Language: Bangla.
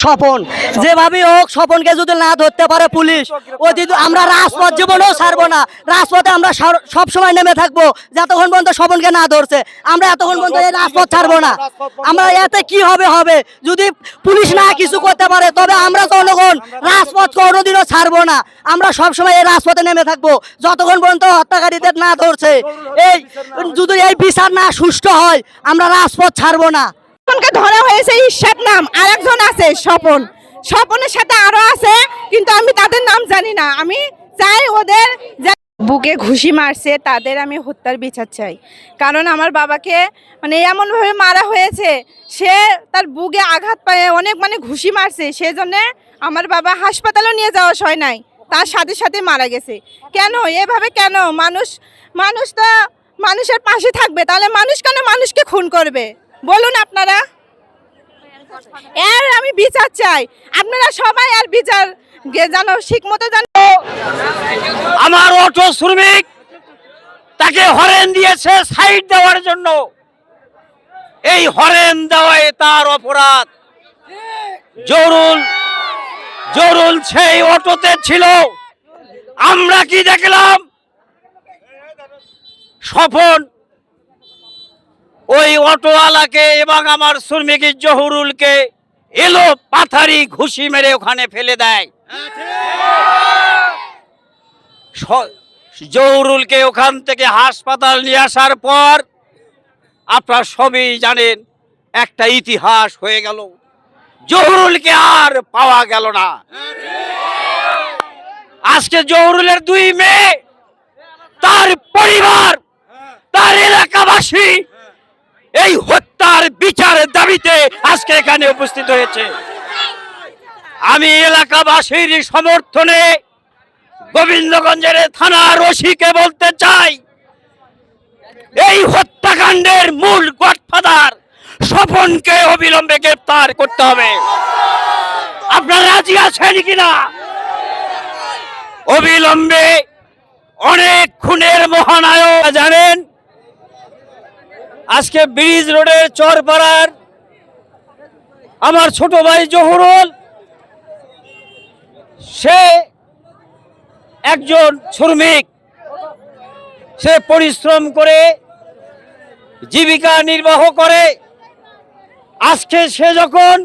স্বপন যেভাবে হোক স্বপনকে যদি না ধরতে পারে পুলিশ আমরা রাজপথ জীবনেও ছাড়বো না। রাজপথে আমরা সব সময় নেমে থাকবো যতক্ষণ পর্যন্ত স্বপনকে না ধরছে। আমরা এতক্ষণ পর্যন্ত এই রাজপথ ছাড়বো না। আমরা এতে কি হবে যদি পুলিশ না কিছু করতে পারে, তবে আমরা জনগণ রাজপথ কোনোদিনও ছাড়বো না। আমরা সব সময় এই রাজপথে নেমে থাকবো যতক্ষণ পর্যন্ত হত্যাকারীদের না ধরছে। এই যদি এই বিচার না সুষ্ঠু হয় আমরা রাজপথ ছাড়বো না। স্বপনকে ধরা হয়েছে ইরশাদ নাম, আরেকজন আছে স্বপন, স্বপনের সাথে আরো আছে কিন্তু আমি তাদের নাম জানি না। আমি চাই ওদের বুকে ঘুষি মারছে তাদের আমি হত্যার বিচার চাই। কারণ আমার বাবাকে মানে এমনভাবে মারা হয়েছে, সে তার বুকে আঘাত পায়ে অনেক ঘুষি মারছে, সেজন্য আমার বাবা হাসপাতালে নিয়ে যাওয়া হয় নাই, তার সাথে সাথে মারা গেছে। কেন এভাবে কেন? মানুষ তো মানুষের পাশে থাকবে, তাহলে মানুষ কেন মানুষকে খুন করবে বলুন আপনারা? এর আমি বিচার চাই, আপনারা সবাই আর বিচার জানো ঠিক মতো জানো। আমার অটো শ্রমিক তাকে হরেন দিয়েছে সাইড দেওয়ার জন্য, এই হরেন দেওয়ায় তার অপরাধ। জরুল সেই অটোতে ছিল। আমরা কি দেখলাম? স্বপন ওই অটোওয়ালাকে এবং আমার শ্রমিক জহুরুলকে এলো পাথারি ঘুষি মেরে ওখানে ফেলে দেয়। জহুরুলকে ওখান থেকে হাসপাতাল নিয়ে আসার পর আপনারা সবই জানেন একটা ইতিহাস হয়ে গেল। জহুরুলকে আর পাওয়া গেল না। আজকে জহুরুলের 2 মেয়ে, তার পরিবার, তার এলাকাবাসী এই হত্যার বিচারের দাবিতে আজকে এখানে উপস্থিত হয়েছে। আমি এলাকাবাসীর সমর্থনে গোবিন্দগঞ্জের থানার ওসিকে বলতে চাই, এই হত্যাকাণ্ডের মূল গডফাদার স্বপনকে অবিলম্বে গ্রেফতার করতে হবে। আপনারা রাজি আছেন কিনা? অবিলম্বে অনেক খুনের মহানায়ক জানেন। আজকে ব্রিজ রোডের চরপাড়ার আমার ছোট ভাই জহুরুল, সে একজন শ্রমিক, সে পরিশ্রম করে জীবিকা নির্বাহ করে। আজকে সে যখন